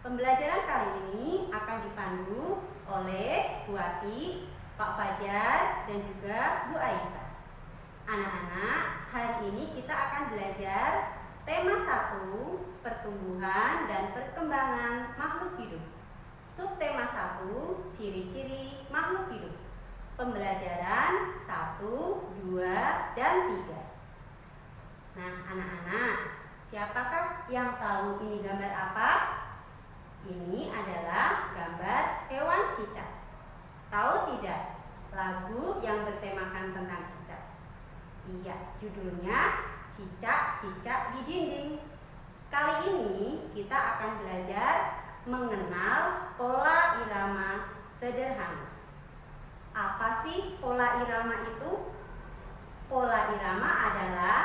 Pembelajaran kali ini akan dipandu oleh Bu Ati, Pak Fajar, dan juga Bu Aisyah. Anak-anak, hari ini kita akan belajar tema 1, pertumbuhan dan perkembangan makhluk hidup. Subtema 1, ciri-ciri makhluk hidup. Pembelajaran 1, 2, dan 3. Nah, anak-anak, siapakah yang tahu ini gambar apa? Ini adalah gambar hewan cicak. Tahu tidak lagu yang bertemakan tentang cicak? Iya, judulnya Cicak-Cicak di Dinding. Kali ini kita akan belajar mengenal pola irama sederhana. Apa sih pola irama itu? Pola irama adalah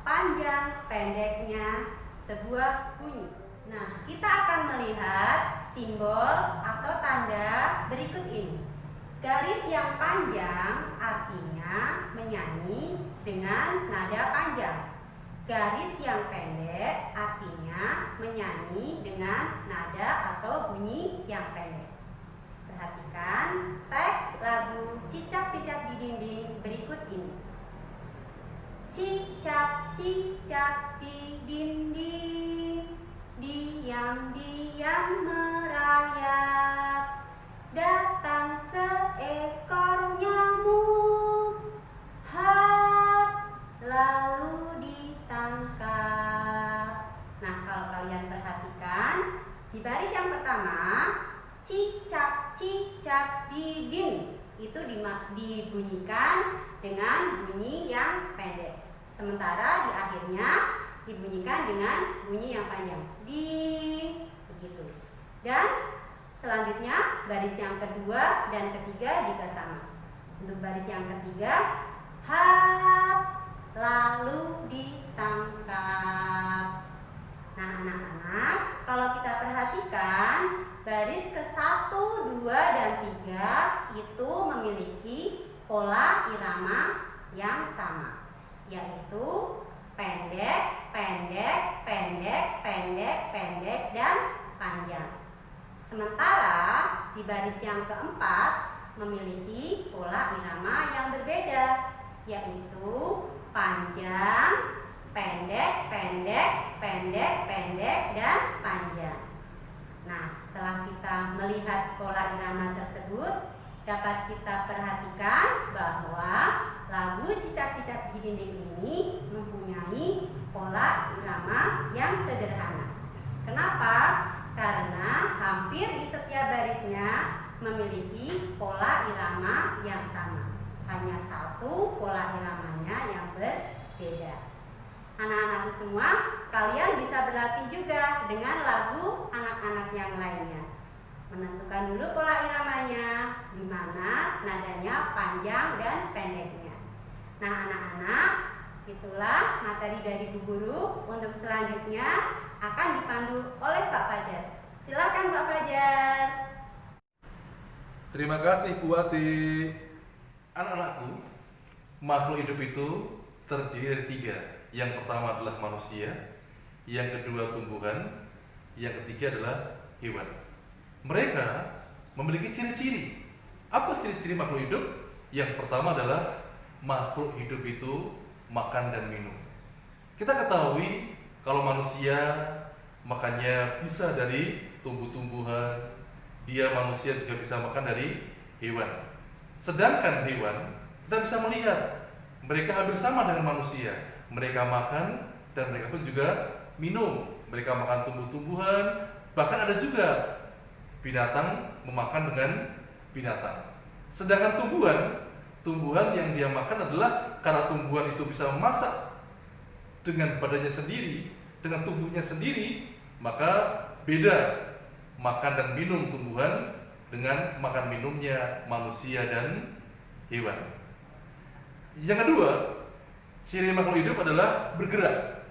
panjang pendeknya sebuah bunyi. Nah, kita akan melihat simbol atau tanda berikut ini. Garis yang panjang artinya menyanyi dengan nada panjang. Garis yang pendek artinya menyanyi dengan nada atau bunyi yang pendek. Perhatikan teks lagu Cicak-Cicak di Dinding berikut ini. Cicak-cicak di dinding, diam-diam merayap, datang seekor nyamuk, lalu ditangkap. Nah, kalau kalian perhatikan, di baris yang pertama, cicak-cicak di dinding, itu dibunyikan dengan bunyi yang pendek. Sementara di akhirnya dibunyikan dengan bunyi yang panjang. Begitu. Dan selanjutnya baris yang kedua dan ketiga juga sama. Untuk baris yang ketiga, lalu ditangkap. Nah, anak-anak, kalau kita perhatikan baris ke-1, 2, dan 3 itu memiliki pola irama yang sama, yaitu pendek, pendek, pendek, pendek, pendek, dan panjang. Sementara di baris yang keempat memiliki pola irama yang berbeda, yaitu panjang, pendek, pendek, pendek, pendek, dan panjang. Nah, setelah kita melihat pola irama tersebut, dapat kita perhatikan bahwa lagu Cicak-Cicak di Dinding ini mempunyai pola irama yang sederhana. Kenapa? Karena hampir di setiap barisnya memiliki pola irama yang sama. Hanya satu pola iramanya yang berbeda. Anak-anakku semua, kalian bisa berlatih juga dengan lagu anak-anak yang lainnya. Menentukan dulu pola iramanya, di mana nadanya panjang dan pendeknya. Nah, anak-anak, itulah materi dari Bu Guru. Untuk selanjutnya akan dipandu oleh Pak Fajar. Silakan Pak Fajar. Terima kasih Bu Ati. Anak-anakku, makhluk hidup itu terdiri dari 3. Yang pertama adalah manusia, yang kedua tumbuhan, yang ketiga adalah hewan. Mereka memiliki ciri-ciri. Apa ciri-ciri makhluk hidup? Yang pertama adalah makhluk hidup itu makan dan minum. Kita ketahui kalau manusia makannya bisa dari tumbuh-tumbuhan, dia manusia juga bisa makan dari hewan. Sedangkan hewan, kita bisa melihat mereka hampir sama dengan manusia. Mereka makan dan mereka pun juga minum. Mereka makan tumbuh-tumbuhan, bahkan ada juga binatang memakan dengan binatang. Sedangkan tumbuhan yang dia makan adalah karena tumbuhan itu bisa memasak dengan badannya sendiri, dengan tubuhnya sendiri, maka beda makan dan minum tumbuhan dengan makan minumnya manusia dan hewan. Yang kedua, ciri makhluk hidup adalah bergerak.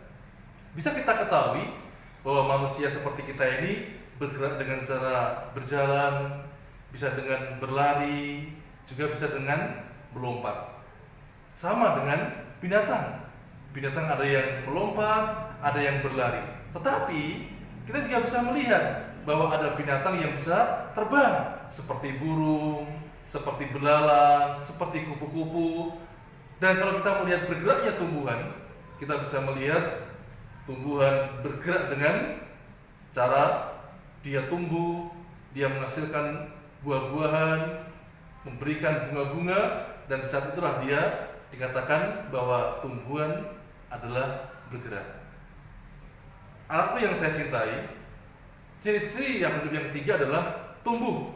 Bisa kita ketahui bahwa manusia seperti kita ini bergerak dengan cara berjalan, bisa dengan berlari, juga bisa dengan melompat. Sama dengan binatang. Binatang ada yang melompat, ada yang berlari. Tetapi kita juga bisa melihat bahwa ada binatang yang bisa terbang, seperti burung, seperti belalang, seperti kupu-kupu. Dan kalau kita melihat bergeraknya tumbuhan, kita bisa melihat tumbuhan bergerak dengan cara dia tumbuh, dia menghasilkan buah-buahan, memberikan bunga-bunga, dan di saat itulah dia dikatakan bahwa tumbuhan adalah bergerak. Anakku yang saya cintai, ciri-ciri yang hidup yang ketiga adalah tumbuh.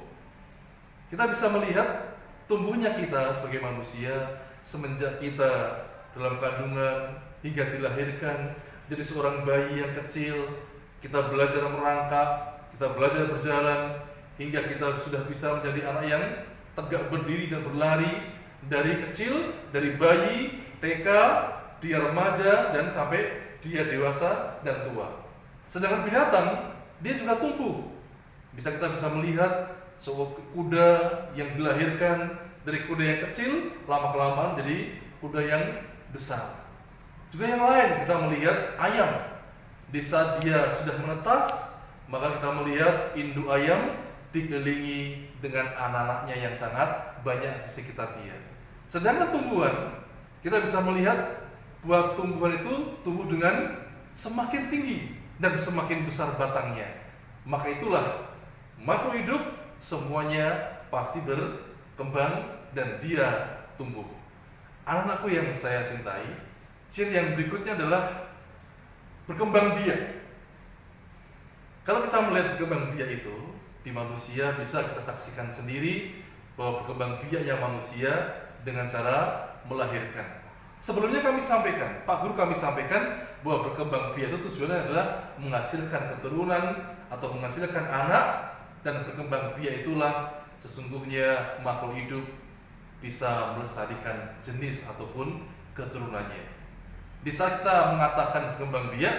Kita bisa melihat tumbuhnya kita sebagai manusia semenjak kita dalam kandungan hingga dilahirkan jadi seorang bayi yang kecil. Kita belajar merangkak, kita belajar berjalan, hingga kita sudah bisa menjadi anak yang tegak berdiri dan berlari dari kecil, dari bayi, TK, dia remaja, dan sampai dia dewasa dan tua. Sedangkan binatang, dia juga tumbuh. Kita bisa melihat sebuah kuda yang dilahirkan dari kuda yang kecil, lama-kelamaan jadi kuda yang besar. Juga yang lain, kita melihat ayam. Di saat dia sudah menetas, maka kita melihat induk ayam dikelilingi dengan anak-anaknya yang sangat banyak di sekitar dia. Sedangkan tumbuhan, kita bisa melihat bahwa tumbuhan itu tumbuh dengan semakin tinggi dan semakin besar batangnya. Maka itulah makhluk hidup semuanya pasti berkembang dan dia tumbuh. Anak-anakku yang saya cintai, ciri yang berikutnya adalah berkembang biak. Kalau kita melihat berkembang biak itu di manusia, bisa kita saksikan sendiri bahwa berkembang biaknya manusia dengan cara melahirkan. Sebelumnya kami sampaikan, Pak Guru kami sampaikan bahwa berkembang biak itu tujuannya adalah menghasilkan keturunan atau menghasilkan anak, dan berkembang biak itulah sesungguhnya makhluk hidup bisa melestarikan jenis ataupun keturunannya. Di saat kita mengatakan berkembang biak,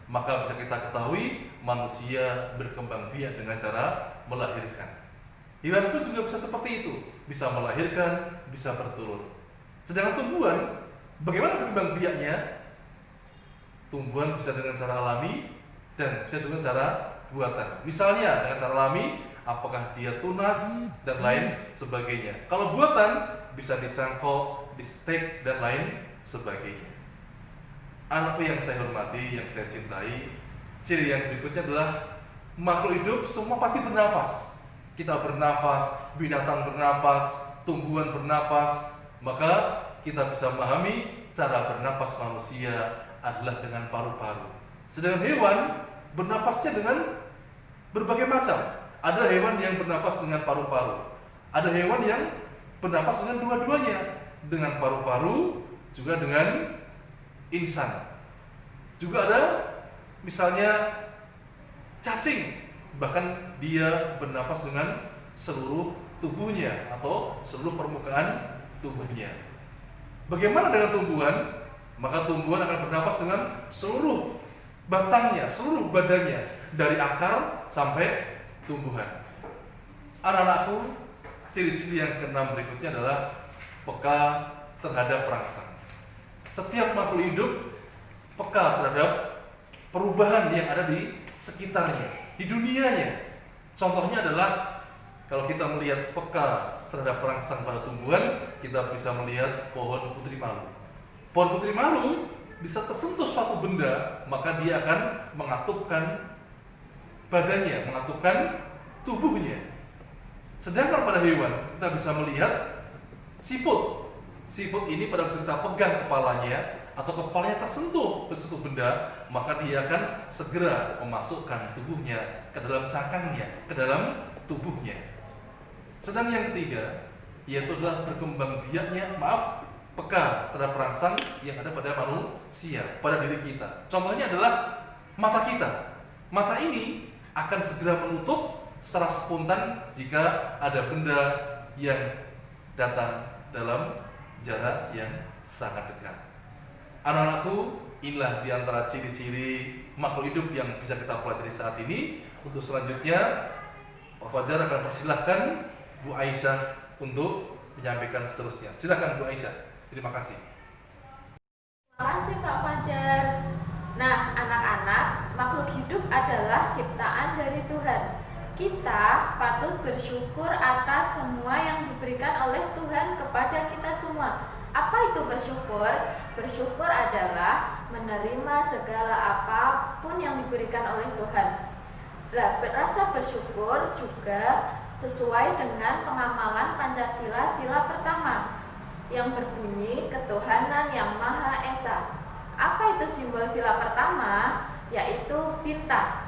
maka bisa kita ketahui manusia berkembang biak dengan cara melahirkan. Hewan pun juga bisa seperti itu, bisa melahirkan, bisa bertelur. Sedangkan tumbuhan, bagaimana berkembang biaknya? Tumbuhan bisa dengan cara alami dan bisa dengan cara buatan. Misalnya dengan cara alami, apakah dia tunas dan lain sebagainya. Kalau buatan, bisa dicangkok, di steak dan lain sebagainya. Anakku yang saya hormati, yang saya cintai, ciri yang berikutnya adalah makhluk hidup semua pasti bernafas. Kita bernafas, binatang bernafas, tumbuhan bernafas. Maka kita bisa memahami cara bernafas manusia adalah dengan paru-paru. Sedangkan hewan bernafasnya dengan berbagai macam. Ada hewan yang bernafas dengan paru-paru, ada hewan yang bernafas dengan dua-duanya, dengan paru-paru juga dengan insan. Juga ada misalnya cacing, bahkan dia bernafas dengan seluruh tubuhnya atau seluruh permukaan tubuhnya. Bagaimana dengan tumbuhan? Maka tumbuhan akan bernafas dengan seluruh batangnya, seluruh badannya, dari akar sampai tumbuhan. Anak-anakku, ciri-ciri yang keenam berikutnya adalah peka terhadap perangsang. Setiap makhluk hidup peka terhadap perubahan yang ada di sekitarnya, di dunianya. Contohnya adalah kalau kita melihat peka terhadap perangsang pada tumbuhan, kita bisa melihat pohon putri malu. Pohon putri malu bisa tersentuh suatu benda, maka dia akan mengatupkan badannya, mengatupkan tubuhnya. Sedangkan pada hewan, kita bisa melihat siput. Siput ini pada waktu kita pegang kepalanya atau kepalanya tersentuh benda, maka dia akan segera memasukkan tubuhnya ke dalam cangkangnya, ke dalam tubuhnya. Sedang yang ketiga, yaitu adalah berkembang biaknya, peka terhadap perangsang yang ada pada manusia, pada diri kita. Contohnya adalah mata kita. Mata ini akan segera menutup secara spontan jika ada benda yang datang dalam jarak yang sangat dekat. Anak-anakku, inilah diantara ciri-ciri makhluk hidup yang bisa kita pelajari saat ini. Untuk selanjutnya, Pak Fajar akan persilahkan Bu Aisyah untuk menyampaikan seterusnya. Silakan Bu Aisyah. Terima kasih. Terima kasih Pak Fajar. Nah, anak-anak, makhluk hidup adalah ciptaan dari Tuhan. Kita patut bersyukur atas semua yang diberikan oleh Tuhan kepada kita semua. Apa itu bersyukur? Bersyukur adalah menerima segala apapun yang diberikan oleh Tuhan. Nah, rasa bersyukur juga sesuai dengan pengamalan Pancasila sila pertama yang berbunyi ketuhanan yang Maha Esa. Apa itu simbol sila pertama? Yaitu bintang.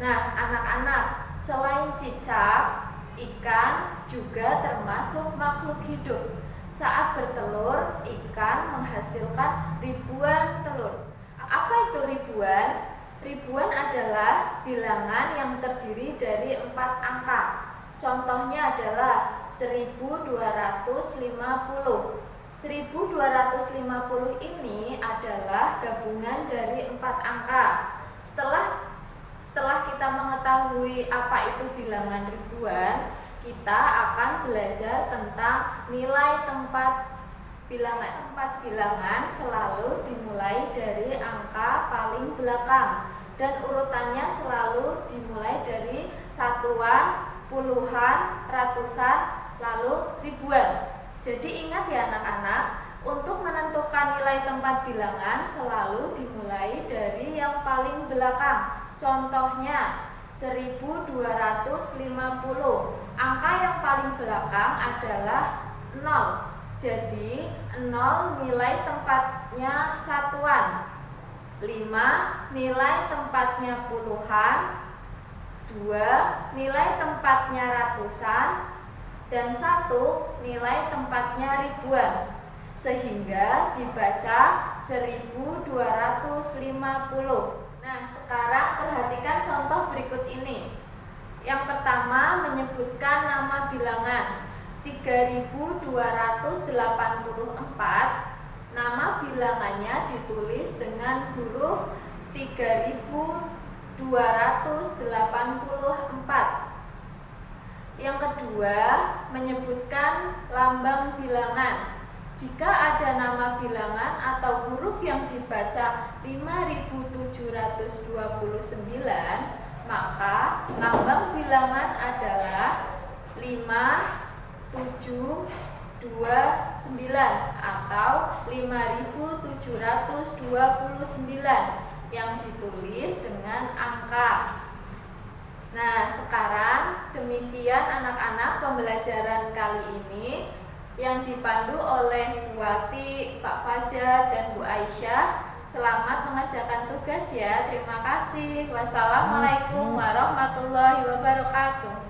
Nah, anak-anak, selain cicak, ikan juga termasuk makhluk hidup. Saat bertelur, ikan menghasilkan ribuan telur. Apa itu ribuan? Ribuan adalah bilangan yang terdiri dari 4 angka. Contohnya adalah 1250. 1250 ini adalah gabungan dari 4 angka. Setelah kita mengetahui apa itu bilangan ribuan, kita akan belajar tentang nilai tempat bilangan. Tempat bilangan selalu dimulai dari angka paling belakang dan urutannya selalu dimulai dari satuan, puluhan, ratusan, lalu ribuan. Jadi ingat ya anak-anak, untuk menentukan nilai tempat bilangan selalu dimulai dari yang paling belakang. Contohnya 1250. Angka yang paling belakang adalah 0. Jadi 0 nilai tempatnya satuan, 5 nilai tempatnya puluhan, 2 nilai tempatnya ratusan, dan 1 nilai tempatnya ribuan, sehingga dibaca 1250. Nah, sekarang perhatikan contoh berikut ini. Yang pertama menyebutkan nama bilangan 3284. Nama bilangannya ditulis dengan huruf 3284. Yang kedua menyebutkan lambang bilangan. Jika ada nama bilangan atau huruf yang dibaca 5729, maka lambang bilangan adalah 5729 atau 5729 yang ditulis dengan angka. Nah, sekarang demikian anak-anak pembelajaran kali ini yang dipandu oleh Bu Wati, Pak Fajar, dan Bu Aisyah. Selamat mengerjakan tugas ya. Terima kasih. Wassalamualaikum warahmatullahi wabarakatuh.